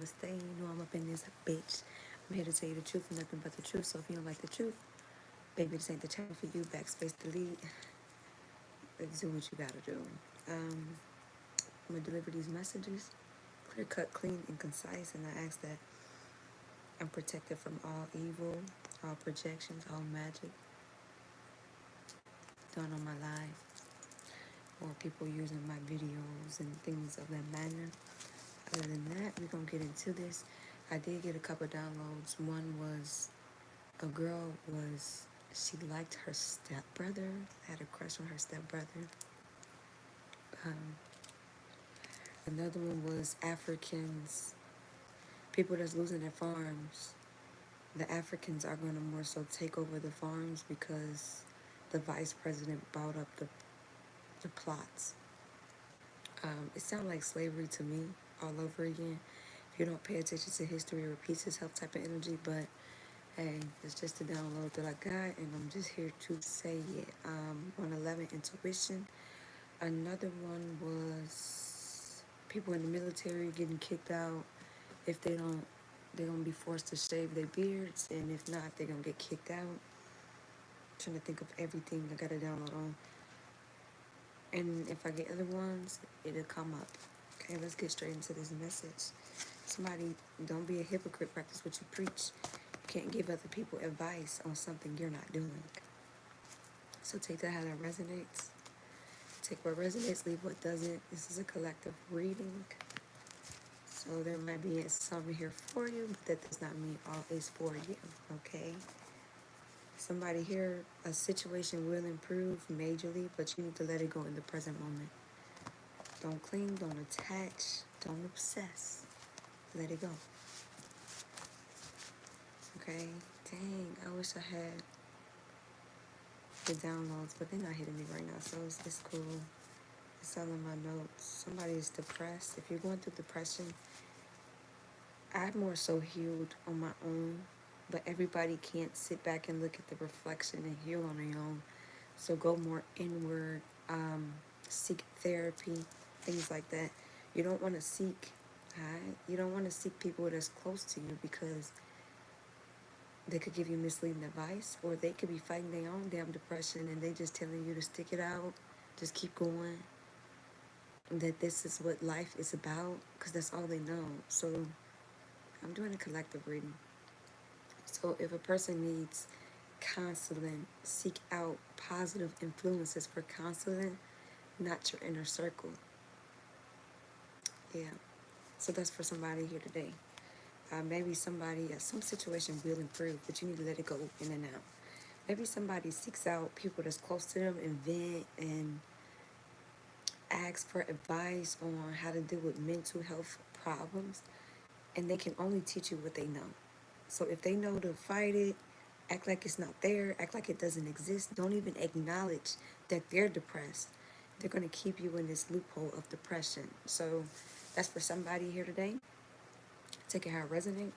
Namaste. You know I'm up in this bitch. I'm here to tell you the truth and nothing but the truth. So if you don't like the truth, baby, this ain't the channel for you. Backspace delete. Let's do what you gotta do. I'm gonna deliver these messages clear cut, clean, and concise, and I ask that I'm protected from all evil, all projections, all magic done on my life, or people using my videos and things of that manner. Other than that, we're gonna get into this. I did get a couple downloads. One was a girl she liked her stepbrother, had a crush on her stepbrother. Um, Another one was people that's losing their farms. The Africans are going to more so take over the farms because the vice president bought up the plots. It sounds like slavery to me all over again. If you don't pay attention to history, it repeats itself type of energy, but hey, it's just a download that I got, and I'm just here to say it. 111 intuition. Another one was people in the military getting kicked out. If they don't, they're gonna be forced to shave their beards, and if not, they're gonna get kicked out. I'm trying to think of everything I got to download on, and if I get other ones, it'll come up. Okay, let's get straight into this message. Somebody, don't be a hypocrite. Practice what you preach. You can't give other people advice on something you're not doing. So take that how that resonates. Take what resonates, leave what doesn't. This is a collective reading. So there might be some here for you, but that does not mean all is for you, okay? Somebody here, a situation will improve majorly, but you need to let it go in the present moment. Don't cling, don't attach, don't obsess. Let it go. Okay? Dang, I wish I had the downloads, but they're not hitting me right now, so it's cool. It's all in my notes. Somebody is depressed. If you're going through depression, I've more so healed on my own, but everybody can't sit back and look at the reflection and heal on their own. So go more inward, seek therapy, things like that. You don't want to seek, you don't want to seek people that's close to you because they could give you misleading advice, or they could be fighting their own damn depression and they just telling you to stick it out, just keep going, that this is what life is about, because that's all they know. So I'm doing a collective reading. So if a person needs counseling, seek out positive influences for counseling, not your inner circle. Yeah. So that's for somebody here today. Maybe somebody, some situation will improve, but you need to let it go in and out. Maybe somebody seeks out people that's close to them and vent and ask for advice on how to deal with mental health problems, and they can only teach you what they know. So if they know to fight it, act like it's not there, act like it doesn't exist, don't even acknowledge that they're depressed, they're going to keep you in this loophole of depression. So that's for somebody here today. Take it how it resonates.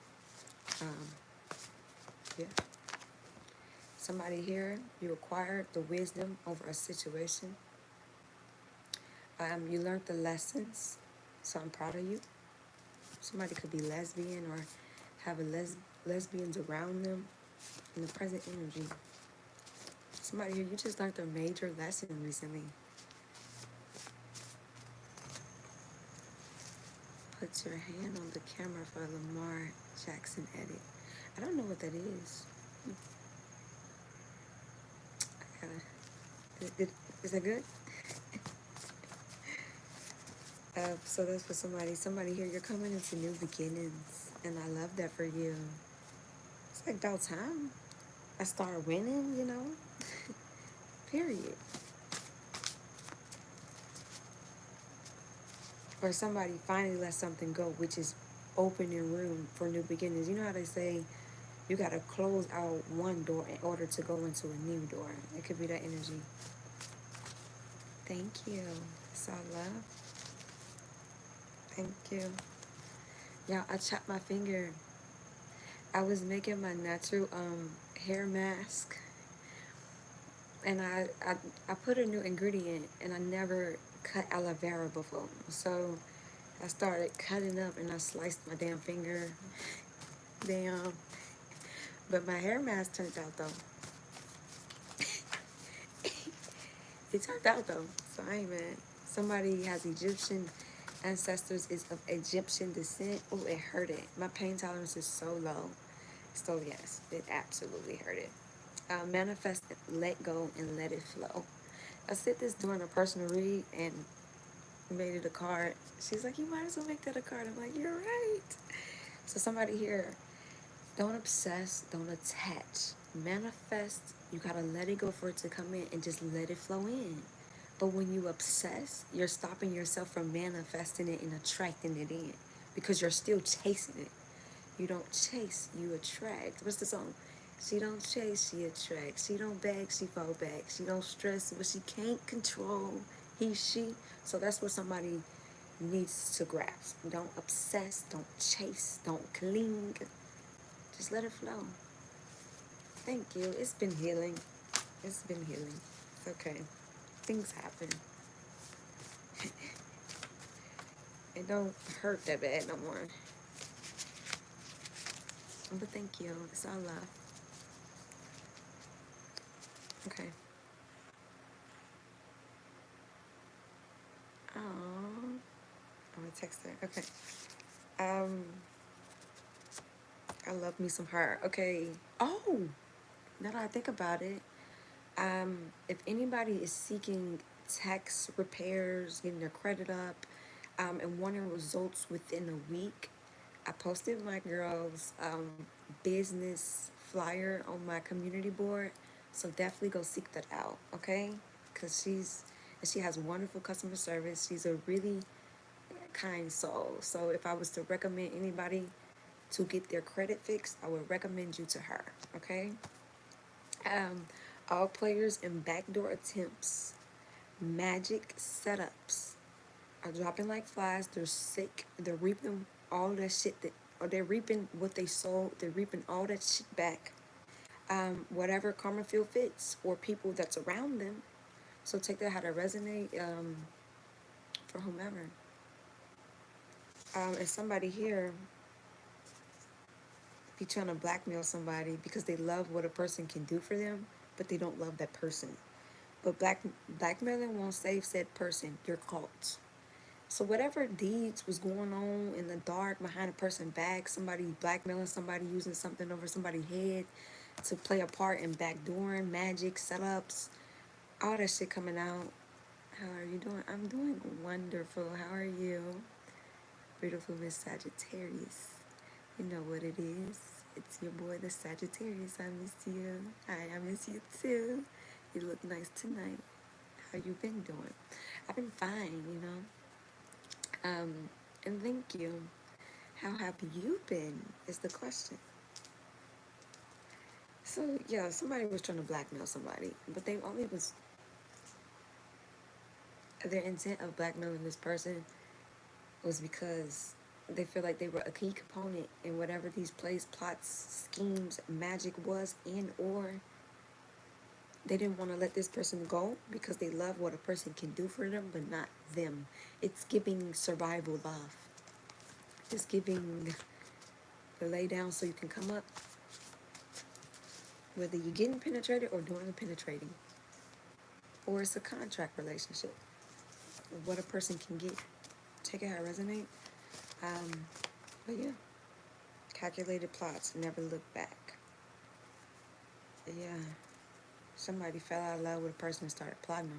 Yeah. Somebody here, you acquired the wisdom over a situation. You learned the lessons, so I'm proud of you. Somebody could be lesbian or have lesbians around them in the present energy. Somebody here, you just learned a major lesson recently. Put your hand on the camera for Lamar Jackson edit. I don't know what that is. Is that good? So that's for somebody here, you're coming into new beginnings, and I love that for you. It's like about time I start winning, you know. Period. Or somebody finally let something go, which is opening room for new beginnings. You know how they say you gotta close out one door in order to go into a new door. It could be that energy. Thank you. It's all love. Thank you. Y'all, I chopped my finger. I was making my natural hair mask, and I put a new ingredient, and I never cut aloe vera before. So I started cutting up and I sliced my damn finger. Damn. But my hair mask turned out though. It turned out though. So I ain't mad. Somebody has Egyptian ancestors, is of Egyptian descent. Oh, it hurt it. My pain tolerance is so low. So yes, it absolutely hurt it. Manifest it, let go, and let it flow. I said this during a personal read and made it a card. She's like, you might as well make that a card. I'm like, you're right. So somebody here, don't obsess, don't attach. Manifest, you gotta let it go for it to come in and just let it flow in. But when you obsess, you're stopping yourself from manifesting it and attracting it in because you're still chasing it. You don't chase, you attract. What's the song? She don't chase, she attracts. She don't beg, she fall back. She don't stress what she can't control. He, she. So that's what somebody needs to grasp. Don't obsess, don't chase, don't cling. Just let it flow. Thank you. It's been healing. It's been healing. It's okay. Things happen. It don't hurt that bad no more. But thank you. It's all love. Okay. Oh, I'm gonna text her. Okay. I love me some her. Okay. Oh, now that I think about it, if anybody is seeking tax repairs, getting their credit up, and wanting results within a week, I posted my girl's business flyer on my community board. So definitely go seek that out, okay? Because she has wonderful customer service. She's a really kind soul. So if I was to recommend anybody to get their credit fixed, I would recommend you to her, okay? Um, all players and backdoor attempts, magic setups are dropping like flies. They're sick. They're reaping all that shit that, or they're reaping what they sowed. They're reaping all that shit back. Whatever karma field fits, or people that's around them. So take that how to resonate for whomever. And somebody here be trying to blackmail somebody because they love what a person can do for them, but they don't love that person. But blackmailing won't save said person. You're caught. So whatever deeds was going on in the dark behind a person's back, somebody blackmailing somebody, using something over somebody's head to play a part in backdooring, magic, setups, all that shit coming out. How are you doing? I'm doing wonderful. How are you? Beautiful Miss Sagittarius. You know what it is. It's your boy, the Sagittarius. I miss you. I miss you too. You look nice tonight. How you been doing? I've been fine, you know. And thank you. How have you been? Is the question. So yeah, somebody was trying to blackmail somebody, but they only was their intent of blackmailing this person was because they feel like they were a key component in whatever these plays, plots, schemes, magic was, and or they didn't want to let this person go because they love what a person can do for them, but not them. It's giving survival love. It's giving the lay down so you can come up, whether you're getting penetrated or doing the penetrating, or it's a contract relationship. What a person can get. Take it how it resonates. But yeah, calculated plots, never look back. Yeah, somebody fell out of love with a person and started plotting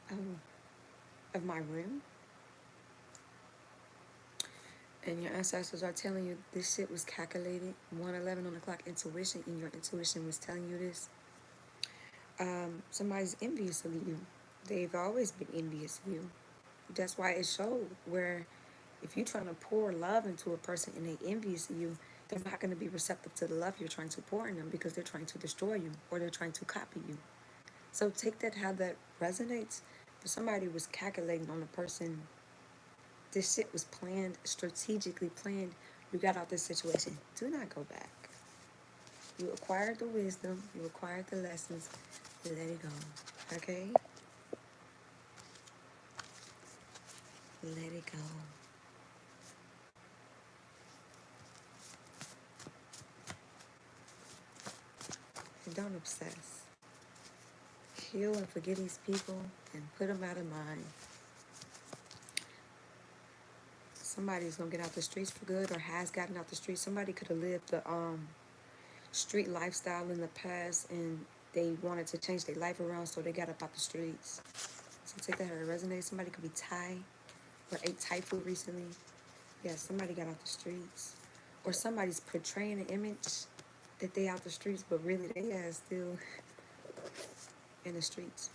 on them. Of my room. And your ancestors are telling you this shit was calculated. 111 on the clock, intuition, and your intuition was telling you this. Somebody's envious of you. They've always been envious of you. That's why it showed where if you're trying to pour love into a person and they envious of you, they're not going to be receptive to the love you're trying to pour in them because they're trying to destroy you or they're trying to copy you. So take that how that resonates. If somebody was calculating on a person, this shit was planned, strategically planned. You got out this situation. Do not go back. You acquired the wisdom. You acquired the lessons. Let it go. Okay? Let it go. And don't obsess. Heal and forget these people and put them out of mind. Somebody's gonna get out the streets for good or has gotten out the streets. Somebody could have lived the street lifestyle in the past and they wanted to change their life around, so they got up out the streets. So take that how it resonates. Somebody could be Thai or ate Thai food recently. Yeah, somebody got out the streets. Or somebody's portraying an image that they out the streets, but really they are still in the streets.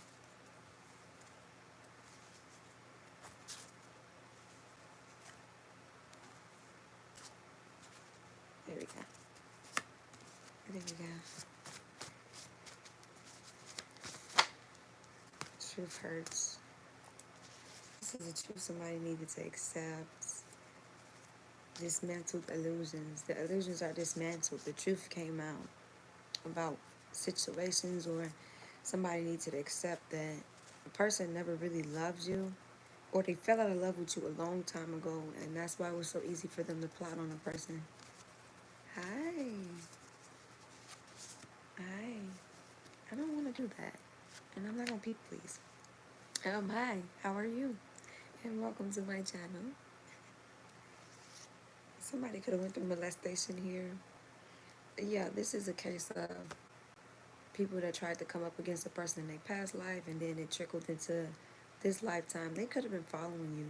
There we go. There we go. Truth hurts. This is the truth somebody needed to accept. Dismantled illusions. The illusions are dismantled. The truth came out about situations, or somebody needs to accept that a person never really loves you, or they fell out of love with you a long time ago, and that's why it was so easy for them to plot on a person. Hi. Hi. I don't want to do that. And I'm not going to people please. Hi. How are you? And welcome to my channel. Somebody could have went through molestation here. Yeah, this is a case of people that tried to come up against a person in their past life, and then it trickled into this lifetime. They could have been following you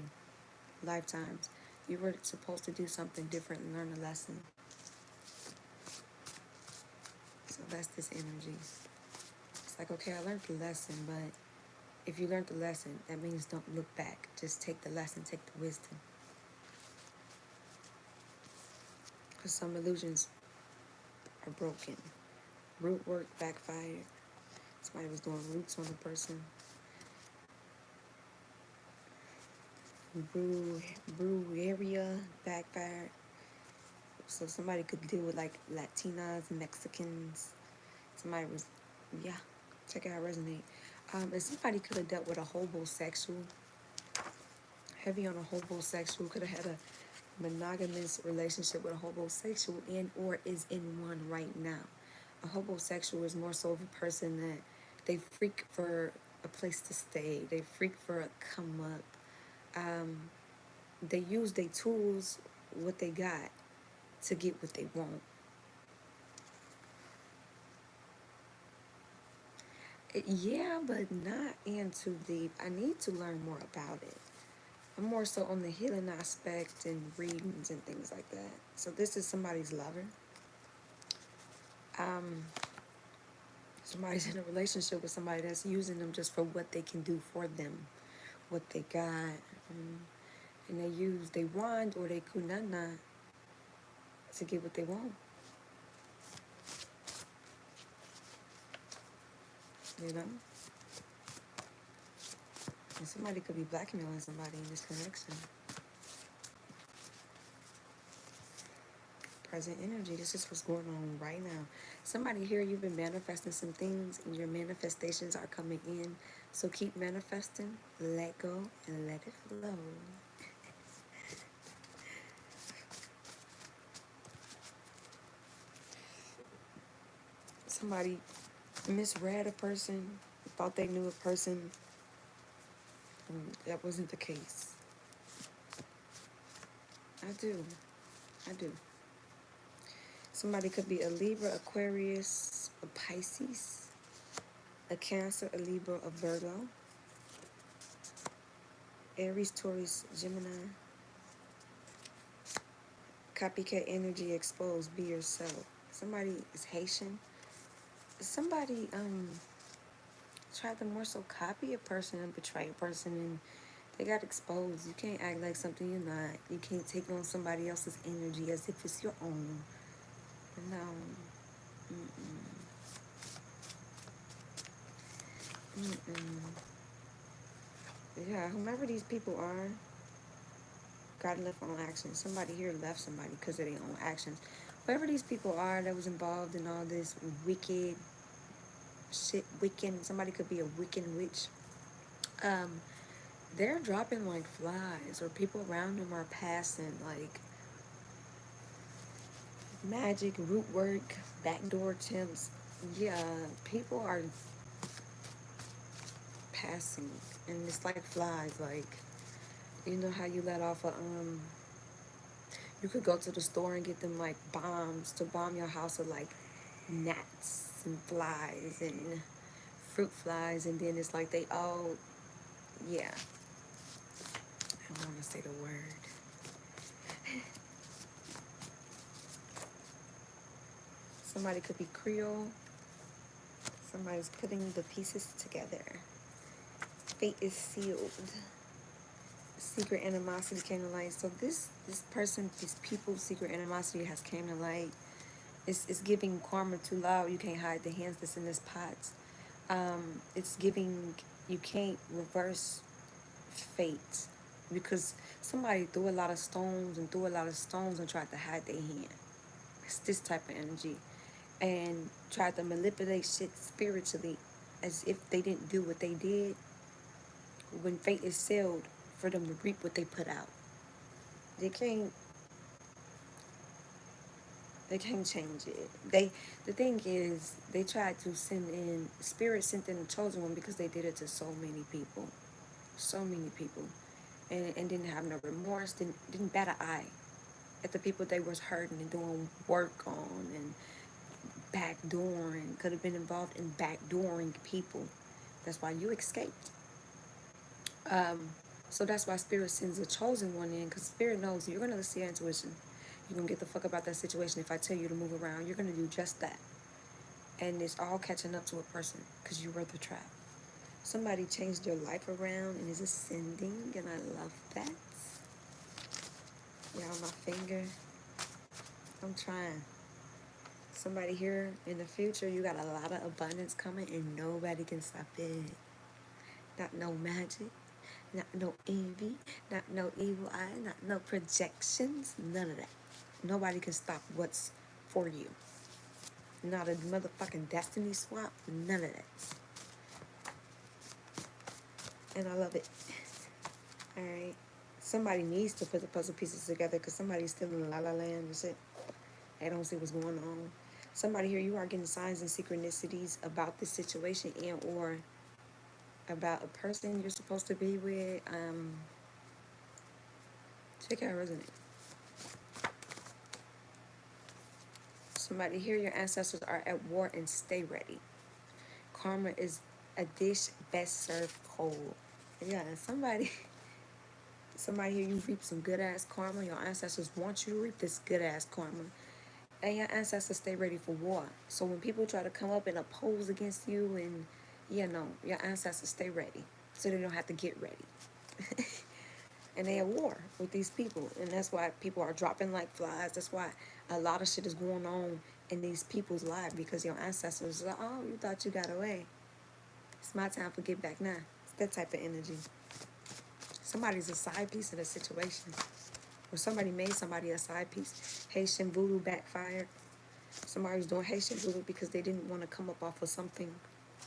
lifetimes. You were supposed to do something different and learn a lesson. So that's this energy. It's like, okay, I learned the lesson, but if you learned the lesson, that means don't look back. Just take the lesson, take the wisdom. Because some illusions are broken. Root work backfired. Somebody was doing roots on a person. Brew area backfired. So somebody could deal with like Latinas, Mexicans. Somebody was, yeah, check out how it resonate. And somebody could have dealt with a homosexual. Heavy on a homosexual. Could have had a monogamous relationship with a homosexual, and or is in one right now. A homosexual is more so of a person that they freak for a place to stay. They freak for a come up. They use their tools, what they got, to get what they want. Yeah, but not in too deep. I need to learn more about it. I'm more so on the healing aspect and readings and things like that. So this is somebody's lover. Somebody's in a relationship with somebody that's using them just for what they can do for them, what they got. And they want or they kunana to get what they want. You know? And somebody could be blackmailing somebody in this connection. Present energy. This is what's going on right now. Somebody here, you've been manifesting some things, and your manifestations are coming in. So keep manifesting, let go, and let it flow. Somebody misread a person, thought they knew a person. That wasn't the case. I do. Somebody could be a Libra, Aquarius, a Pisces, a Cancer, a Libra, a Virgo, Aries, Taurus, Gemini. Copycat energy exposed. Be yourself. Somebody is Haitian. Somebody tried to more so copy a person and betray a person, and they got exposed. You can't act like something you're not. You can't take on somebody else's energy as if it's your own. No. Yeah, whomever these people are, got left on action. Somebody here left somebody because of their own actions. Whoever these people are that was involved in all this wicked shit, Wiccan, somebody could be a Wiccan witch. they're dropping like flies, or people around them are passing like magic, root work, backdoor attempts. Yeah, people are passing, and it's like flies. Like, you know how you let off a you could go to the store and get them like bombs to bomb your house with like gnats and flies and fruit flies, and then it's like they all, yeah, I don't want to say the word. Somebody could be Creole. Somebody's putting the pieces together. Fate is sealed. Secret animosity came to light. So this person, these people's secret animosity has came to light. It's giving karma too loud. You can't hide the hands that's in this pot. It's giving, you can't reverse fate, because somebody threw a lot of stones and tried to hide their hand. It's this type of energy, and tried to manipulate shit spiritually as if they didn't do what they did, when fate is sealed for them to reap what they put out. They can't they can't change it. The thing is, they tried to send in, spirit sent in the chosen one because they did it to so many people. So many people. And didn't have no remorse, didn't bat an eye at the people they was hurting and doing work on, and backdooring, could have been involved in backdooring people. That's why you escaped. So that's why Spirit sends a chosen one in, because Spirit knows you're going to listen to your intuition. You're going to get the fuck about that situation. If I tell you to move around, you're going to do just that. And it's all catching up to a person because you were the trap. Somebody changed their life around and is ascending, and I love that. Yeah, on my finger. I'm trying. Somebody here in the future, you got a lot of abundance coming and nobody can stop it. Not no magic, not no envy, not no evil eye, not no projections, none of that. Nobody can stop what's for you. Not a motherfucking destiny swap, none of that. And I love it. Alright. Somebody needs to put the puzzle pieces together because somebody's still in la la land and shit. They don't see what's going on. Somebody here, you are getting signs and synchronicities about this situation, and or about a person you're supposed to be with. Check out resonate. Somebody here, your ancestors are at war and stay ready. Karma is a dish best served cold. Yeah, somebody here, you reap some good ass karma. Your ancestors want you to reap this good ass karma. And your ancestors stay ready for war. So when people try to come up and oppose against you, and your ancestors stay ready so they don't have to get ready. And they at war with these people, and that's why people are dropping like flies. That's why a lot of shit is going on in these people's lives, because your ancestors are like, oh, you thought you got away, it's my time for get back now. It's that type of energy. Somebody's a side piece in a situation, or somebody made somebody a side piece. Haitian voodoo backfired. Somebody's doing Haitian voodoo because they didn't want to come up off of something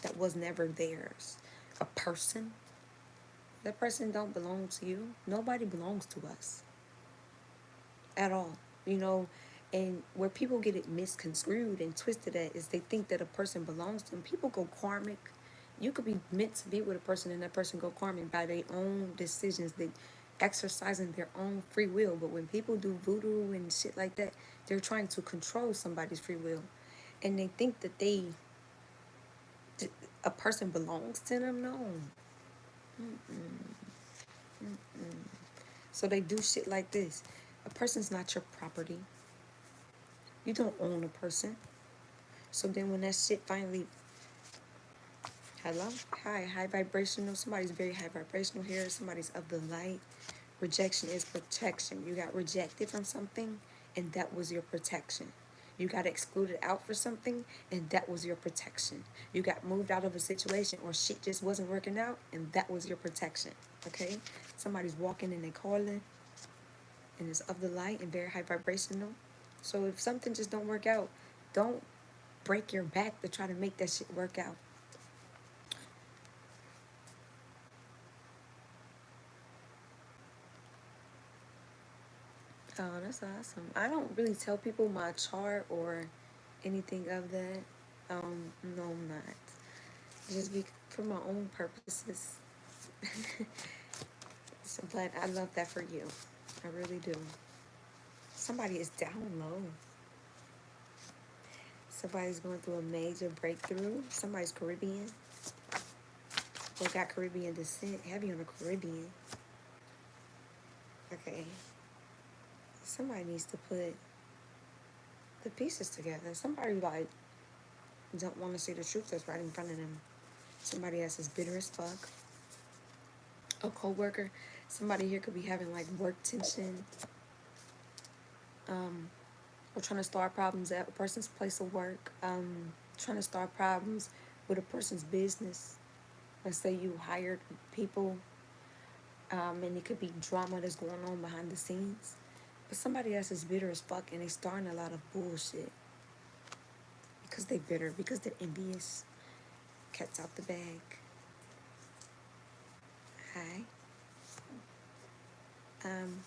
that was never theirs. A person, that person don't belong to you. Nobody belongs to us at all, and where people get it misconstrued and twisted at is they think that a person belongs to them. People go karmic. You could be meant to be with a person and that person go karmic by their own decisions, they exercising their own free will. But when people do voodoo and shit like that, they're trying to control somebody's free will, and they think that a person belongs to them. No. So they do shit like this. A person's not your property. You don't own a person. So then when that shit finally, hello? Hi, high vibrational. Somebody's very high vibrational here. Somebody's of the light. Rejection is protection. You got rejected from something, and that was your protection. You got excluded out for something, and that was your protection. You got moved out of a situation, or shit just wasn't working out, and that was your protection. Okay? Somebody's walking and they calling, and it's of the light and very high vibrational. So if something just don't work out, don't break your back to try to make that shit work out. Oh, that's awesome. I don't really tell people my chart or anything of that. No, I'm not. Just be for my own purposes. So, but I love that for you. I really do. Somebody is down low. Somebody's going through a major breakthrough. Somebody's Caribbean or got Caribbean descent. Heavy on the Caribbean. Okay. Somebody needs to put the pieces together. Somebody like don't want to see the truth that's right in front of them. Somebody else is bitter as fuck. A co-worker. Somebody here could be having like work tension. Or trying to start problems at a person's place of work. Trying to start problems with a person's business. Let's say you hired people, and it could be drama that's going on behind the scenes. But somebody else is bitter as fuck and they starting a lot of bullshit. Because they bitter, because they're envious. Cat's out the bag. Hi.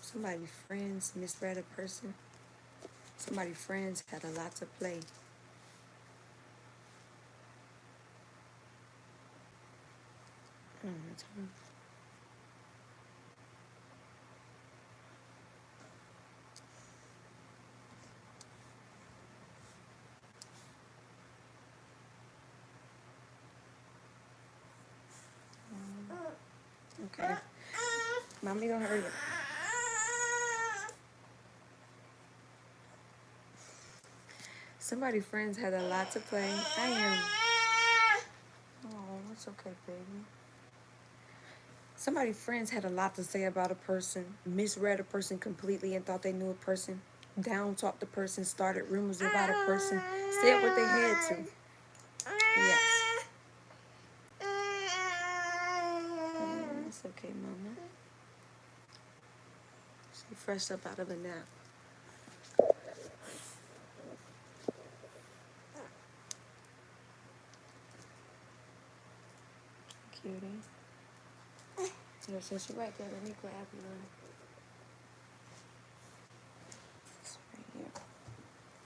Somebody friends misread a person. Somebody friends had a lot to play. Okay. Mommy gonna hurry up. Somebody friends had a lot to play. I am. Oh, it's okay, baby. Somebody friends had a lot to say about a person, misread a person completely and thought they knew a person, down talked the person, started rumors about a person, said what they had to. Yes. It's okay, mama. She fresh up out of a nap. Cutie. Here, since you're right there, let me grab you one. It's right here.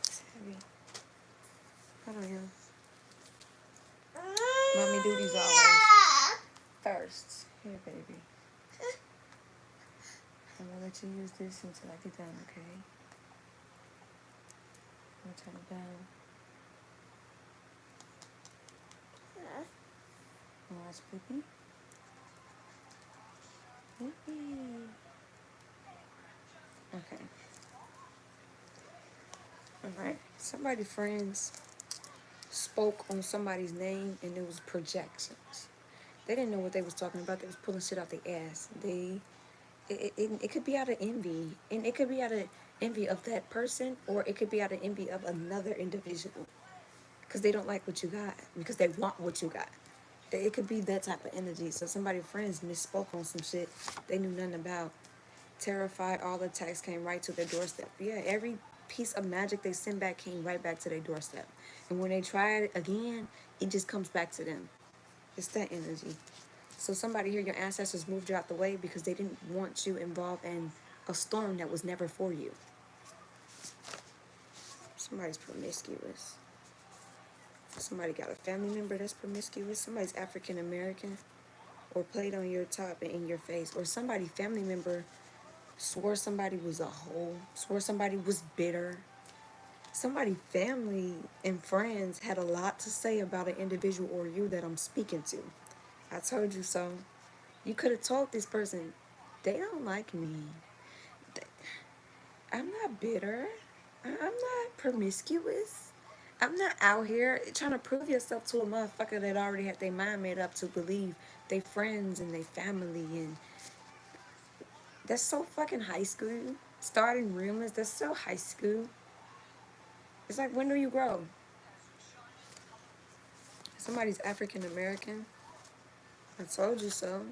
It's heavy. Hold on, here. Mommy do these always first. Here, baby. I'm gonna let you use this until I get done, okay? I'm gonna turn it down. Watch, baby. Okay. Alright. Somebody friends spoke on somebody's name and it was projections. They didn't know what they was talking about. They was pulling shit out their ass. It could be out of envy. And it could be out of envy of that person, or it could be out of envy of another individual. Because they don't like what you got. Because they want what you got. It could be that type of energy. So somebody's friends misspoke on some shit they knew nothing about. Terrified, all the texts came right to their doorstep. Yeah, every piece of magic they sent back came right back to their doorstep. And when they try it again, it just comes back to them. It's that energy. So somebody here, your ancestors moved you out the way because they didn't want you involved in a storm that was never for you. Somebody's promiscuous. Somebody got a family member that's promiscuous. Somebody's African American or played on your top and in your face. Or somebody, family member, swore somebody was a hoe, swore somebody was bitter. Somebody, family and friends had a lot to say about an individual or you that I'm speaking to. I told you so. You could have told this person, they don't like me. I'm not bitter. I'm not promiscuous. I'm not out here trying to prove yourself to a motherfucker that already had their mind made up to believe they friends and they family. And that's so fucking high school. Starting rumors, that's so high school. It's like, when do you grow? Somebody's African American. I told you so.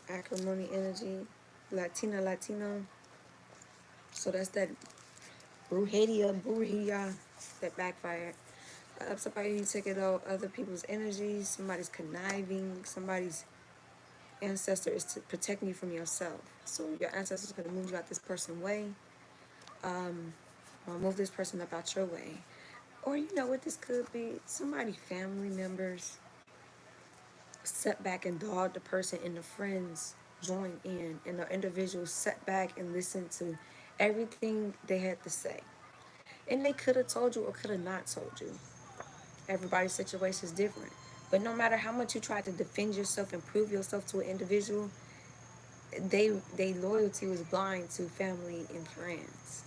Acrimony energy. Latino. So that's that brujeria that backfired. Somebody you take it out other people's energies. Somebody's conniving. Somebody's ancestor is protecting you from yourself. So your ancestors could have moved you out this person's way. Or move this person up out your way. Or you know what this could be? Somebody, family members, sat back and dogged the person, and the friends joined in, and the individual sat back and listened to everything they had to say. And they could have told you or could have not told you. Everybody's situation is different. But no matter how much you try to defend yourself and prove yourself to an individual, they loyalty was blind to family and friends.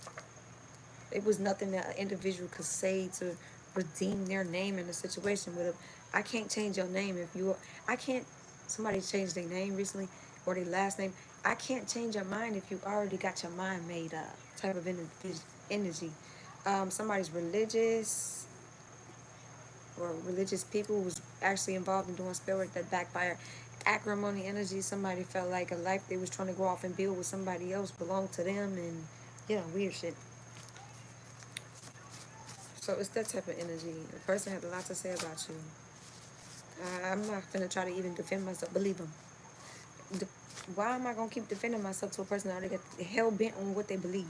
It was nothing that an individual could say to redeem their name in a situation. But if I can't change your name, if you, I can't. Somebody changed their name recently or their last name. I can't change your mind if you already got your mind made up. Type of energy. Somebody's religious or religious people was actually involved in doing spell work that backfired. Acrimony energy. Somebody felt like a life they was trying to go off and build with somebody else belonged to them, and weird shit. So it's that type of energy. The person had a lot to say about you. I'm not gonna try to even defend myself. Believe them. Why am I gonna keep defending myself to a person that already got hell bent on what they believe?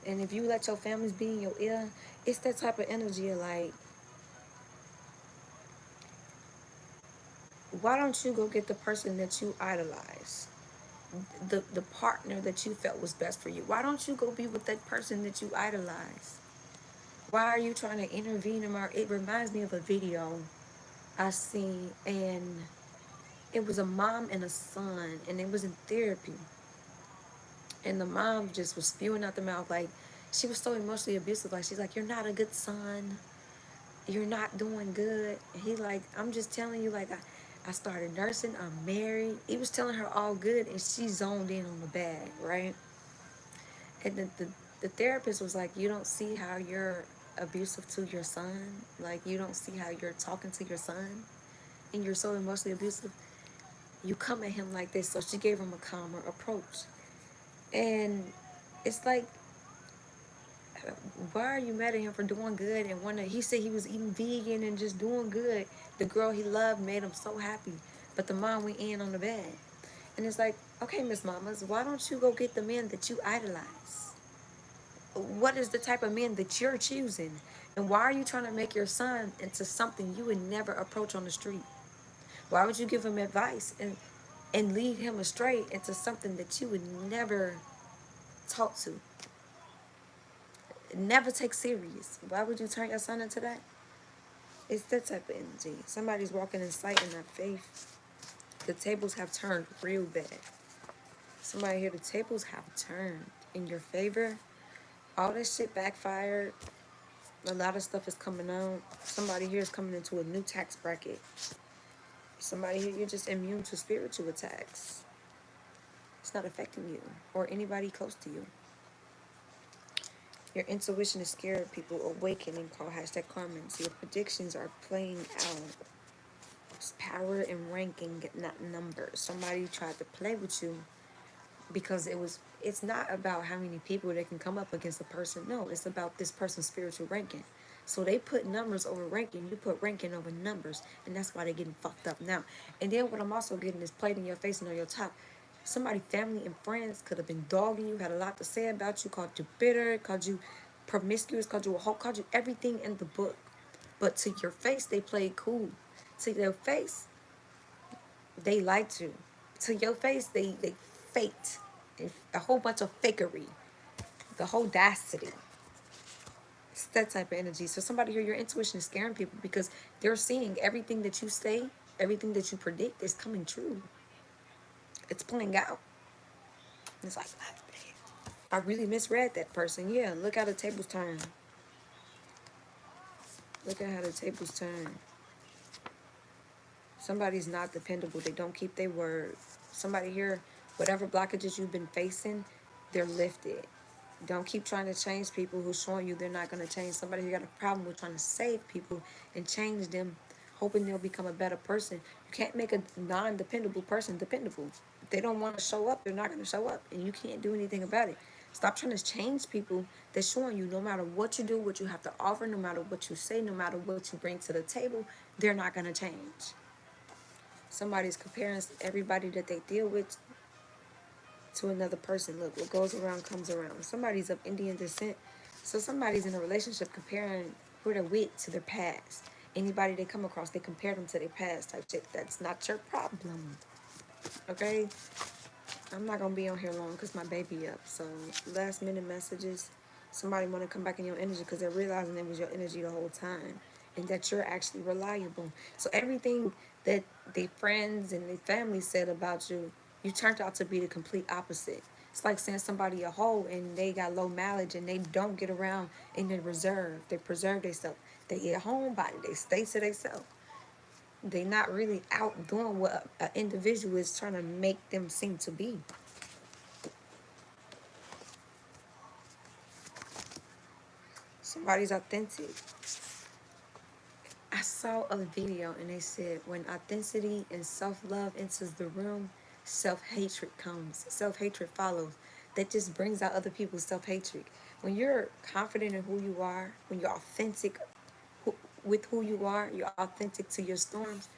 And if you let your families be in your ear, it's that type of energy of like, why don't you go get the person that you idolize? The partner that you felt was best for you. Why don't you go be with that person that you idolize? Why are you trying to intervene in my? It reminds me of a video I seen, and it was a mom and a son, and it was in therapy. And the mom just was spewing out the mouth like she was so emotionally abusive. Like she's like, "You're not a good son. You're not doing good." And he like, "I'm just telling you, like I started nursing. I'm married." He was telling her all good, and she zoned in on the bad, right? And the therapist was like, "You don't see how you're abusive to your son. Like you don't see how you're talking to your son, and you're so emotionally abusive. You come at him like this." So she gave him a calmer approach. And it's like, why are you mad at him for doing good? And one day he said he was eating vegan and just doing good. The girl he loved made him so happy. But the mom went in on the bed. And it's like, okay, Miss Mamas, why don't you go get the men that you idolize? What is the type of men that you're choosing? And why are you trying to make your son into something you would never approach on the street? Why would you give him advice and lead him astray into something that you would never talk to, never take serious? Why would you turn your son into that? It's that type of energy. Somebody's walking in sight and not faith. The tables have turned real bad. Somebody here, the tables have turned in your favor. All that shit backfired. A lot of stuff is coming out. Somebody here is coming into a new tax bracket. Somebody here, you're just immune to spiritual attacks. It's not affecting you or anybody close to you. Your intuition is scared of people awakening, call hashtag Carmen's. Your predictions are playing out. It's power and ranking, not numbers. Somebody tried to play with you because it's not about how many people they can come up against a person. No, it's about this person's spiritual ranking. So they put numbers over ranking. You put ranking over numbers, and that's why they're getting fucked up now. And then what I'm also getting is played in your face and on your top. Somebody, family and friends could have been dogging you, had a lot to say about you, called you bitter, called you promiscuous, called you a hoe, called you everything in the book. But to your face, they played cool. To their face, they liked you. To your face, they faked a whole bunch of fakery, the whole audacity. It's that type of energy. So somebody here, your intuition is scaring people because they're seeing everything that you say, everything that you predict is coming true. It's playing out. And it's like, I really misread that person. Yeah, look how the tables turn. Look at how the tables turn. Somebody's not dependable. They don't keep their word. Somebody here, whatever blockages you've been facing, they're lifted. Don't keep trying to change people who's showing you they're not going to change. Somebody who got a problem with trying to save people and change them, hoping they'll become a better person. You can't make a non-dependable person dependable. If they don't want to show up, they're not going to show up, and you can't do anything about it. Stop trying to change people that's showing you no matter what you do, what you have to offer, no matter what you say, no matter what you bring to the table, they're not going to change. Somebody's comparing everybody that they deal with to another person. Look, what goes around comes around. Somebody's of Indian descent, so somebody's in a relationship comparing who they're with to their past. Anybody they come across, they compare them to their past type shit. That's not your problem. Okay? I'm not gonna be on here long because my baby up. So last minute messages. Somebody want to come back in your energy because they're realizing it was your energy the whole time and that you're actually reliable. So everything that their friends and their family said about you, you turned out to be the complete opposite. It's like saying somebody a hoe and they got low mileage and they don't get around and they reserve. They preserve themselves. They a homebody. They stay to themselves. They not really out doing what an individual is trying to make them seem to be. Somebody's authentic. I saw a video and they said when authenticity and self-love enters the room, self-hatred comes. Self-hatred follows. That just brings out other people's self-hatred. When you're confident in who you are, when you're authentic with who you are, you're authentic to your storms,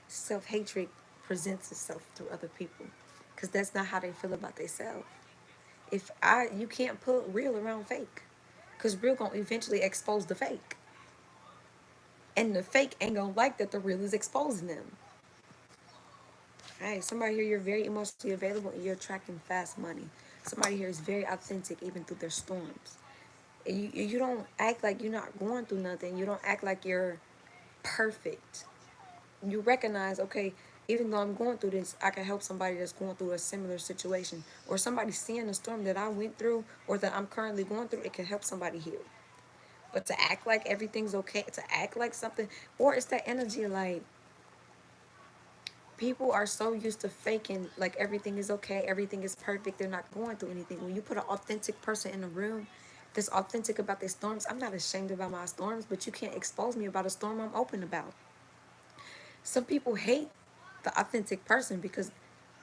self-hatred presents itself through other people. Because that's not how they feel about themselves. You can't put real around fake. Because real gonna eventually expose the fake. And the fake ain't gonna like that the real is exposing them. Hey, somebody here, you're very emotionally available and you're attracting fast money. Somebody here is very authentic even through their storms. And you don't act like you're not going through nothing. You don't act like you're perfect. You recognize, okay, even though I'm going through this, I can help somebody that's going through a similar situation. Or somebody seeing the storm that I went through or that I'm currently going through, it can help somebody heal. But to act like everything's okay, to act like something, or it's that energy like, people are so used to faking like everything is okay, everything is perfect, they're not going through anything. When you put an authentic person in a room that's authentic about their storms, I'm not ashamed about my storms, but you can't expose me about a storm I'm open about. Some people hate the authentic person because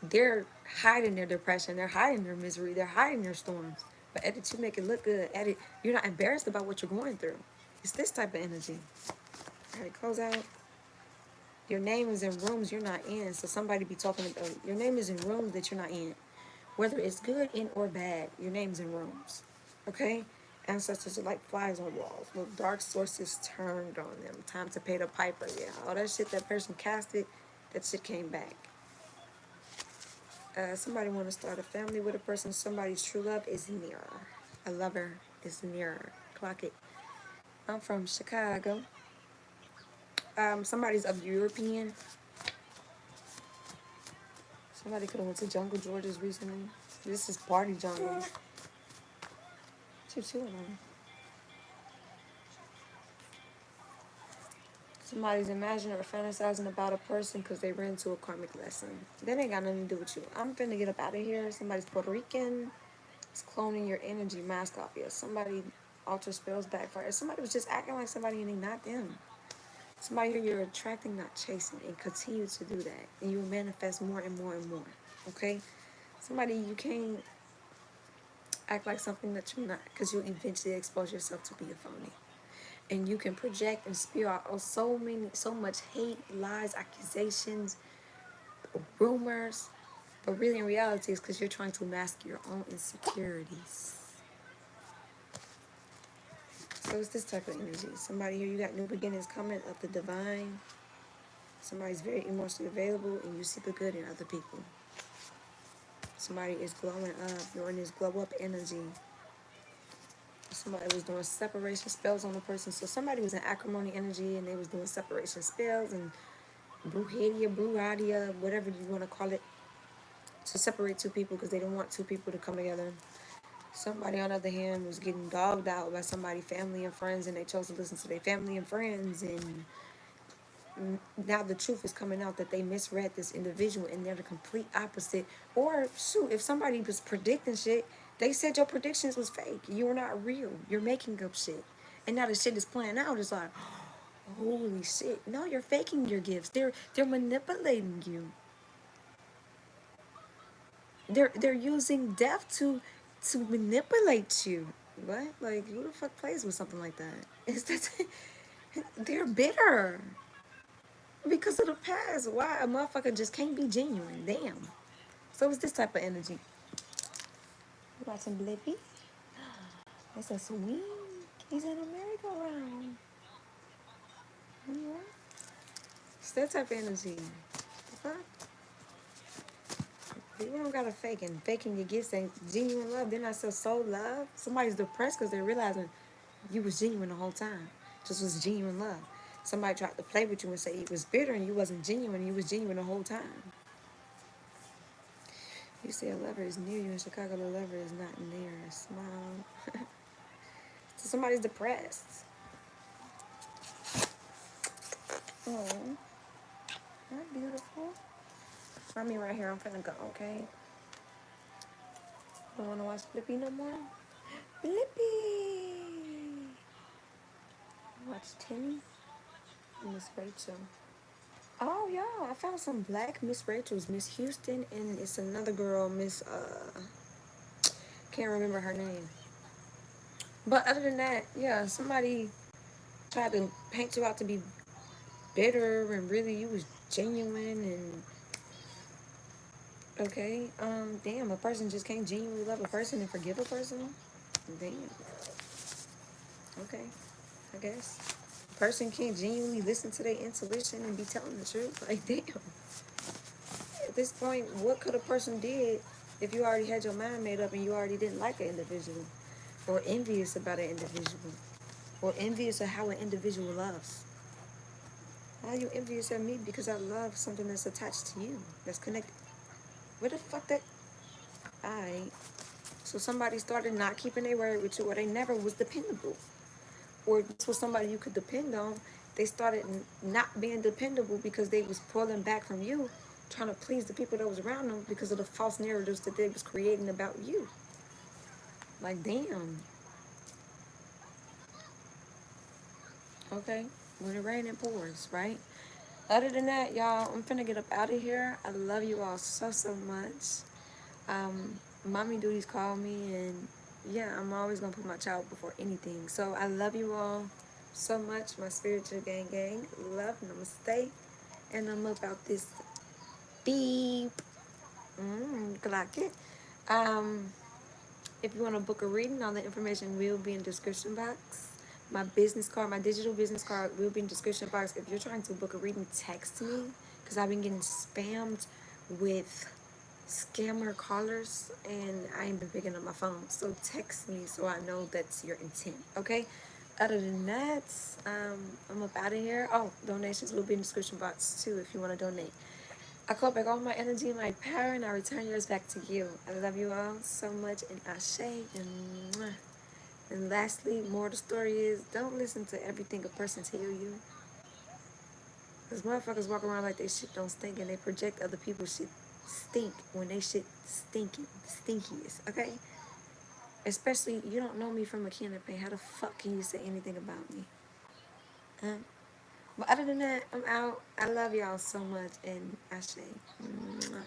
they're hiding their depression, they're hiding their misery, they're hiding their storms. But edit, you make it look good. Edit, you're not embarrassed about what you're going through. It's this type of energy. All right, close out. Your name is in rooms you're not in. So somebody be talking about your name is in rooms that you're not in. Whether it's good in or bad, your name's in rooms. Okay? Ancestors are like flies on walls. Look, dark sources turned on them. Time to pay the piper. Yeah, all that shit that person casted, that shit came back. Somebody want to start a family with a person. Somebody's true love is nearer. A lover is nearer. Clock it. I'm from Chicago. Somebody's of European. Somebody could have went to Jungle George's recently. This is party jungle. Two of them. Somebody's imagining or fantasizing about a person because they ran into a karmic lesson. That ain't got nothing to do with you. I'm finna get up out of here. Somebody's Puerto Rican. It's cloning your energy mask off you. Somebody alter spells backfire. Somebody was just acting like somebody and they not them. Somebody here you're attracting, not chasing, and continue to do that. And you'll manifest more and more and more. Okay? Somebody you can't act like something that you're not because you'll eventually expose yourself to be a phony. And you can project and spew out so much hate, lies, accusations, rumors, but really in reality it's because you're trying to mask your own insecurities. So it's this type of energy. Somebody here, you got new beginnings coming of the divine. Somebody's very emotionally available and you see the good in other people. Somebody is glowing up. You're in this glow up energy. Somebody was doing separation spells on the person. So somebody was in acrimony energy and they was doing separation spells and bruhadia, whatever you want to call it, to separate two people because they didn't want two people to come together. Somebody, on the other hand, was getting dogged out by somebody, family and friends, and they chose to listen to their family and friends. And now the truth is coming out that they misread this individual and they're the complete opposite. Or, shoot, if somebody was predicting shit, they said your predictions was fake. You're not real. You're making up shit. And now the shit is playing out. It's like, holy shit. No, you're faking your gifts. They're manipulating you. They're using death to manipulate you. What? Like, who the fuck plays with something like that? It's that they're bitter because of the past. Why a motherfucker just can't be genuine? Damn. So it's this type of energy. You watching Blippi? It's a swing. He's in a merry-go-round. Mm-hmm. It's that type of energy. Huh? People don't gotta fake, and faking your gifts ain't genuine love. They're not soul love. Somebody's depressed because they're realizing you was genuine the whole time. Just was genuine love. Somebody tried to play with you and say you was bitter and you wasn't genuine. You was genuine the whole time. You say a lover is near you in Chicago. The lover is not near. Smile. So somebody's depressed. Oh, not beautiful. Find me right here. I'm finna go. Okay. Don't wanna watch Blippi no more. Blippi. Watch Timmy and Miss Rachel. Oh yeah, I found some black Miss Rachels, Miss Houston, and it's another girl, Miss can't remember her name. But other than that, yeah, somebody tried to paint you out to be bitter and really you was genuine and okay. Damn, a person just can't genuinely love a person and forgive a person. Damn. Okay, I guess. A person can't genuinely listen to their intuition and be telling the truth. Like damn. At this point, what could a person did if you already had your mind made up and you already didn't like an individual, or envious about an individual, or envious of how an individual loves? How are you envious of me because I love something that's attached to you, that's connected? Where the fuck that? Alright. So somebody started not keeping their word with you, or they never was dependable, or this was somebody you could depend on. They started not being dependable because they was pulling back from you, trying to please the people that was around them because of the false narratives that they was creating about you. Like, damn. Okay. When it rains, it pours, right? Other than that, y'all, I'm finna get up out of here. I love you all so much. Mommy duties call me, and yeah, I'm always gonna put my child before anything. So I love you all so much, my spiritual gang. Love, namaste, and I'm about this beep. Clock it. Um, if you want to book a reading, all the information will be in the description box. My business card, my digital business card will be in the description box. If you're trying to book a reading, text me because I've been getting spammed with scammer callers and I ain't been picking up my phone. So text me so I know that's your intent, okay? Other than that, I'm up out of here. Oh, donations will be in the description box too if you want to donate. I call back all my energy and my power, and I return yours back to you. I love you all so much, and ashe, and mwah. And lastly, more of the story is, don't listen to everything a person tell you. Because motherfuckers walk around like they shit don't stink, and they project other people's shit stink when they shit stinkiest, okay? Especially, you don't know me from a can of paint. How the fuck can you say anything about me? Huh? But other than that, I'm out. I love y'all so much, and ashe. Mwah.